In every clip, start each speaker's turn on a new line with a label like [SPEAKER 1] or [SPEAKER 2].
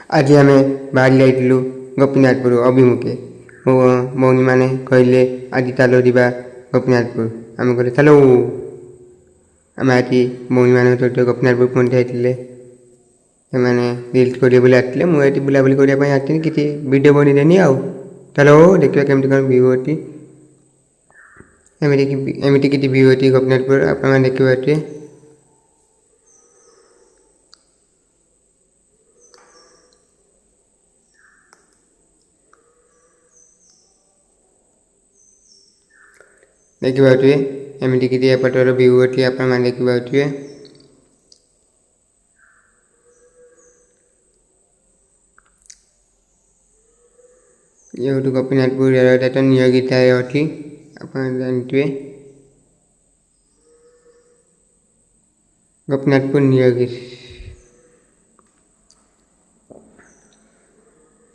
[SPEAKER 1] आज आम बाहरी जाइलु गोपीनाथपुर अभिमुखे मो मौनी मैंने कहले आज चलो जा गोपीनाथपुर आम कहले चलो आम आज मौनी मान सहित गोपीनाथपुर पहुँच जाइए से रिल्स करेंगे बोले आते मुझे बुलाबुली करने आसती किसी वीडियो बनईदेनी आउ चलो देखिए केमती कौन व्यू अच्छी एमती किसी व्यू अच्छी गोपीनाथपुर आप देखिए देखिए एमती किसी एपटर व्यू अच्छी आप देखिए ये हूँ गोपीनाथपुर रेलवे नियोगिता अच्छी आप जानते गोपीनाथपुर नियोगित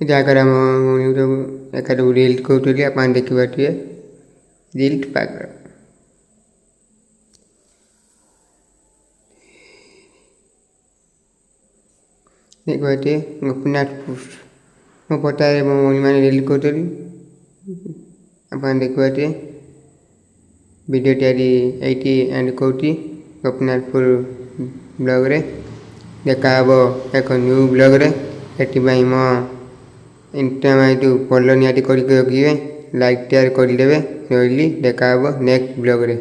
[SPEAKER 1] जगह एक रिल्स कौली आप देखिए रिल्स पाक देखिए गोपीनाथपुर मो पता है मौनी मैंने रिल्स कौली आप देखिए वीडियो टी एंड कौटी गोपीनाथपुर ब्लॉग रे देखा एक न्यू ब्लॉग रे से मो इंस्टाग्राम जो फॉलो निहाती करके रखिए लाइक शेयर करदे रही देखा नेक्स्ट ब्लॉग रे।